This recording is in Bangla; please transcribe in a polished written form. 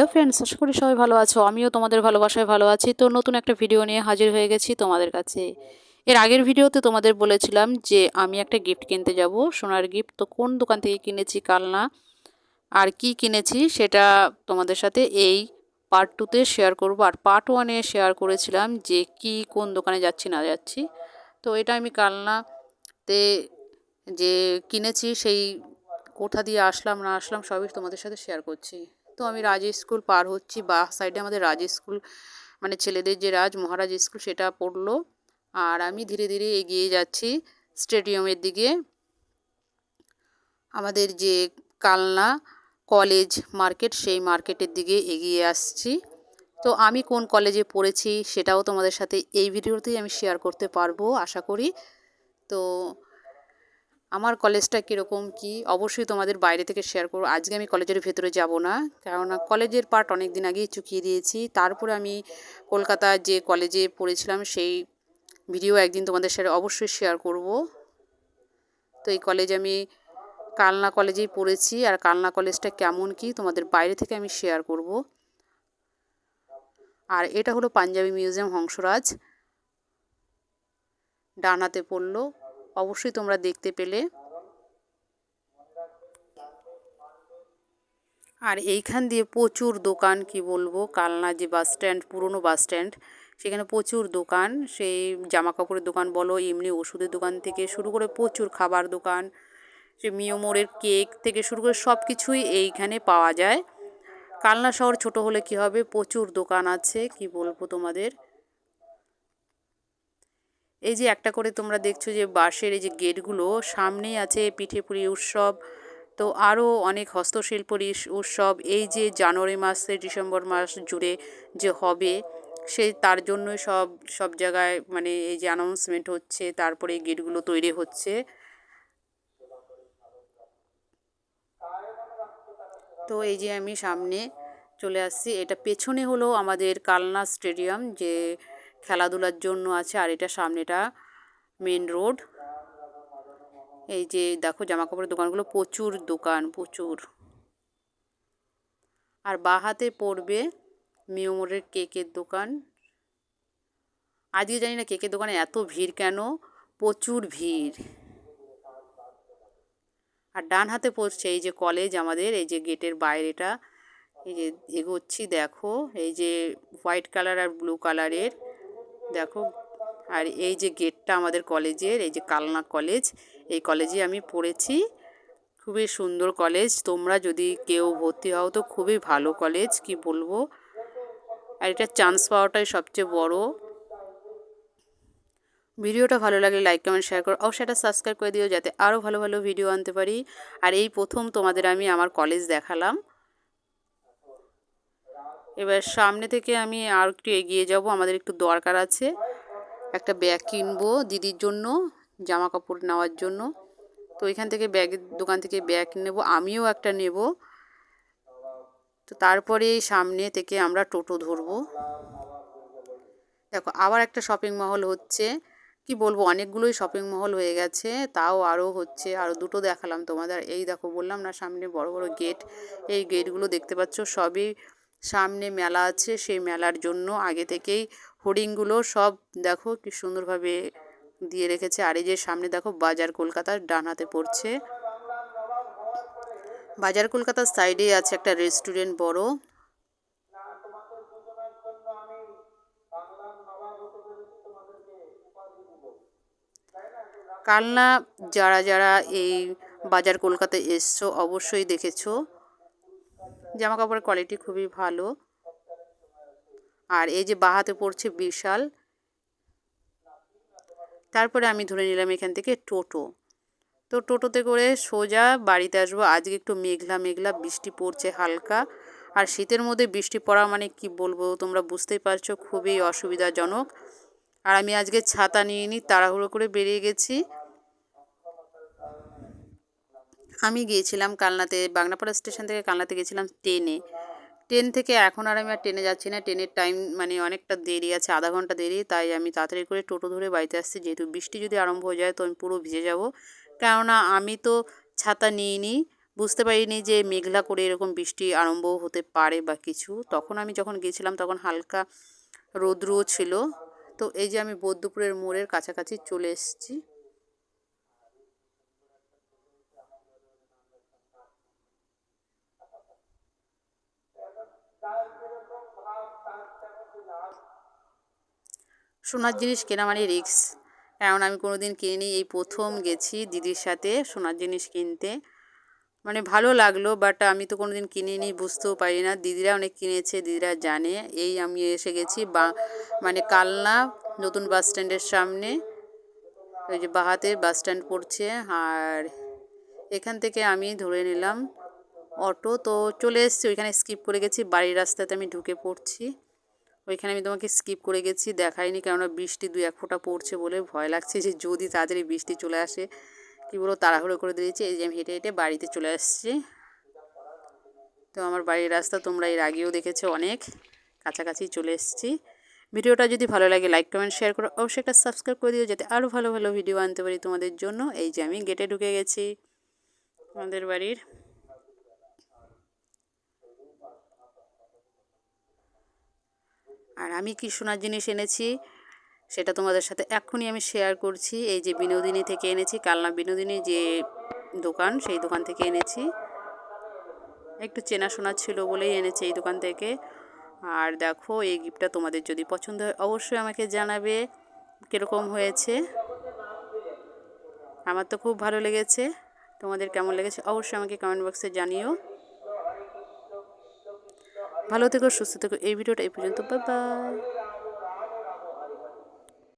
হ্যালো ফ্রেন্ডস, আশা করি সবাই ভালো আছো। আমিও তোমাদের ভালোবাসায় ভালো আছি। তো নতুন একটা ভিডিও নিয়ে হাজির হয়ে গেছি তোমাদের কাছে। এর আগের ভিডিওতে তোমাদের বলেছিলাম যে আমি একটা গিফট কিনতে যাব, সোনার গিফট। তো কোন দোকান থেকে কিনেছি কালনা আর কি কিনেছি সেটা তোমাদের সাথে এই পার্ট 2তে শেয়ার করব। আর পার্ট 1-এ শেয়ার করেছিলাম যে কি কোন দোকানে যাচ্ছি না যাচ্ছি। তো এটা আমি কালনাতে যে কিনেছি সেই কোথা দিয়ে আসলাম না আসলাম সবই তোমাদের সাথে শেয়ার করছি। তো আমি রাজ স্কুল পার হচ্ছি, বা সাইডে আমাদের রাজ স্কুল মানে ছেলেদের যে রাজ মহারাজ স্কুল সেটা পড়লো। আর আমি ধীরে ধীরে এগিয়ে যাচ্ছি স্টেডিয়ামের দিকে, আমাদের যে কালনা কলেজ মার্কেট সেই মার্কেটের দিকে এগিয়ে আসছি। তো আমি কোন কলেজে পড়েছি সেটাও তোমাদের সাথে এই ভিডিওতেই আমি শেয়ার করতে পারবো আশা করি। তো আমার কলেজটা কীরকম কি অবশ্যই তোমাদের বাইরে থেকে শেয়ার করবো। আজকে আমি কলেজের ভেতরে যাব না, কেননা কলেজের পার্ট অনেক দিন আগেই চুকিয়ে দিয়েছি। তারপরে আমি কলকাতার যে কলেজে পড়েছিলাম সেই ভিডিও একদিন তোমাদের সাথে অবশ্যই শেয়ার করব। তো এই কলেজ আমি কালনা কলেজেই পড়েছি, আর কালনা কলেজটা কেমন কি তোমাদের বাইরে থেকে আমি শেয়ার করব। আর এটা হলো পাঞ্জাবি মিউজিয়াম হংসরাজ, ডান হাতে পড়লো, অবশ্যই তোমরা দেখতে পেলে। আর এইখান দিয়ে প্রচুর দোকান, কি বলবো, কালনা যে বাস স্ট্যান্ড, পুরনো বাস স্ট্যান্ড, সেখানে প্রচুর দোকান। সেই জামা কাপড়ের দোকান বলো, এমনি ওষুধের দোকান থেকে শুরু করে প্রচুর খাবার দোকান, সে মিওমোরের কেক থেকে শুরু করে সব কিছুই এইখানে পাওয়া যায়। কালনা শহর ছোট হলে কি হবে, প্রচুর দোকান আছে, কি বলবো তোমাদের। এই যে একটা করে তোমরা দেখছো যে বাঁশের এই যে গেটগুলো, সামনেই আছে পিঠেপুলি উৎসব। তো আরও অনেক হস্তশিল্পর উৎসব এই যে জানুয়ারি মাসে ডিসেম্বর মাস জুড়ে যে হবে, সেই তার জন্যই সব সব জায়গায় মানে এই যে অ্যানাউন্সমেন্ট হচ্ছে, তারপরে এই গেটগুলো তৈরি হচ্ছে। তো এই যে আমি সামনে চলে আসছি, এটা পেছনে হলো আমাদের কালনা স্টেডিয়াম যে খেলাধুলার জন্য আছে, আর এটা সামনেটা মেন রোড। এই যে দেখো জামা কাপড়ের দোকানগুলো, প্রচুর দোকান প্রচুর। আর বাঁ হাতে পড়বে মিওমোরের কেকের দোকান। আজকে জানি না কেকের দোকানে এত ভিড় কেন, প্রচুর ভিড়। আর ডান হাতে পড়ছে এই যে কলেজ আমাদের, এই যে গেটের বাইরেটা, এই যে এগোচ্ছি দেখো, এই যে হোয়াইট কালার আর ব্লু কালারের দেখো। আর এই যে গেটটা আমাদের কলেজের, এই যে কালনা কলেজ, এই কলেজে আমি পড়েছি। খুবই সুন্দর কলেজ, তোমরা যদি কেউ ভর্তি হও তো খুবই ভালো কলেজ, কি বলবো। আর এটা চান্স পাওয়াটাই সবচেয়ে বড়। ভিডিওটা ভালো লাগলে লাইক কমেন্ট শেয়ার করো, অবশ্যই এটা সাবস্ক্রাইব করে দিও যাতে আরও ভালো ভালো ভিডিও আনতে পারি। আর এই প্রথম তোমাদের আমি আমার কলেজ দেখালাম। এবার সামনে থেকে আমি আর একটু এগিয়ে যাব, আমাদের একটু দরকার আছে, একটা ব্যাগ কিনবো দিদির জন্য, জামা কাপড় নেওয়ার জন্য। তো এখান থেকে ব্যাগের দোকান থেকে ব্যাগ নেব, আমিও একটা নেব। তো তারপরে সামনে থেকে আমরা টোটো ধরবো। দেখো আবার একটা শপিং মহল হচ্ছে, কি বলবো, অনেকগুলোই শপিং মহল হয়ে গেছে, তাও আরও হচ্ছে। আরও দুটো দেখালাম তোমাদের। এই দেখো বললাম না সামনে বড় বড় গেট, এই গেটগুলো দেখতে পাচ্ছ সবই সামনে মেলা আছে, সেই মেলার জন্য আগে থেকেই হোর্ডিংগুলো সব দেখো কি সুন্দরভাবে দিয়ে রেখেছে। আর এই যে সামনে দেখো বাজার কলকাতার, ডান হাতে পড়ছে বাজার কলকাতার, সাইডে আছে একটা রেস্টুরেন্ট বড়। কালনা যারা যারা এই বাজার কলকাতায় এসছো অবশ্যই দেখেছো, জামা কাপড়ের কোয়ালিটি খুবই ভালো। আর এই যে বাঁ হাতে পড়ছে বিশাল। তারপরে আমি ধরে নিলাম এখান থেকে টোটো। তো টোটোতে করে সোজা বাড়িতে আসবো। আজকে একটু মেঘলা মেঘলা, বৃষ্টি পড়ছে হালকা। আর শীতের মধ্যে বৃষ্টি পড়া মানে কি বলবো, তোমরা বুঝতেই পারছো, খুবই অসুবিধাজনক। আর আমি আজকে ছাতা নিয়ে নিই, তাড়াহুড়ো করে বেরিয়ে গেছি। আমি গিয়েছিলাম কালনাতে, বাগনাপাড়া স্টেশন থেকে কালনাতে গেছিলাম ট্রেনে। ট্রেন থেকে এখন আর আমি আর ট্রেনে যাচ্ছি না, ট্রেনের টাইম মানে অনেকটা দেরি আছে, আধা ঘন্টা দেরি। তাই আমি তাড়াতাড়ি করে টোটো ধরে বাড়িতে আসছি, যেহেতু বৃষ্টি যদি আরম্ভ হয়ে যায় তো আমি পুরো ভিজে যাব। কেননা আমি তো ছাতা নিইনি, বুঝতে পারিনি যে মেঘলা করে এরকম বৃষ্টি আরম্ভ হতে পারে বা কিছু। তখন আমি যখন গেছিলাম তখন হালকা রৌদ্রও ছিল। তো এই যে আমি বৌদ্ধপুরের মোড়ের কাছাকাছি চলে এসেছি। সোনার জিনিস কেনা মানে রিস্ক, কারণ আমি কোনোদিন কিনিনি, এই প্রথম গেছি দিদির সাথে সোনার জিনিস কিনতে। মানে ভালো লাগলো, বাট আমি তো কোনোদিন কিনিনি, বুঝতেও পারি না। দিদিরা অনেক কিনেছে, দিদিরা জানে। এই আমি এসে গেছি মানে কালনা নতুন বাস স্ট্যান্ডের সামনে। ওই যে বাহাতে বাস স্ট্যান্ড পড়ছে, আর এখান থেকে আমি ধরে নিলাম অটো। তো চলে এসেছি, ওইখানে স্কিপ করে গেছি, বাড়ির রাস্তাতে আমি ঢুকে পড়ছি। ওইখানে আমি তোমাকে স্কিপ করে গেছি, দেখাইনি, কেননা বৃষ্টি 2-1 ফোঁটা পড়ছে বলে ভয় লাগছে যে যদি তাড়াতাড়ি বৃষ্টি চলে আসে। কী বলো, তাড়াহুড়ো করে দিয়েছি। এই যে আমি হেঁটে হেঁটে বাড়িতে চলে আসছি। তো আমার বাড়ির রাস্তা তোমরা এর আগেও দেখেছো, অনেক কাছাকাছি চলে এসেছি। ভিডিওটা যদি ভালো লাগে লাইক কমেন্ট শেয়ার করো, অবশ্যই একটা সাবস্ক্রাইব করে দিও যাতে আরও ভালো ভালো ভিডিও আনতে পারি তোমাদের জন্য। এই যে আমি গেটে ঢুকে গেছি আমাদের বাড়ির। আর আমি কি সোনার জিনিস এনেছি সেটা তোমাদের সাথে এক্ষুনি আমি শেয়ার করছি। এই যে বিনোদিনী থেকে এনেছি, কালনা বিনোদিনী যে দোকান, সেই দোকান থেকে এনেছি। একটু চেনাশোনা ছিল বলেই এনেছি এই দোকান থেকে। আর দেখো, এই গিফটটা তোমাদের যদি পছন্দ হয় অবশ্যই আমাকে জানাবে কীরকম হয়েছে। আমার তো খুব ভালো লেগেছে, তোমাদের কেমন লেগেছে অবশ্যই আমাকে কমেন্ট বক্সে জানিও। ভালো থেকো, সুস্থ থেকো। এই ভিডিওটা এই পর্যন্ত, বাই বাই।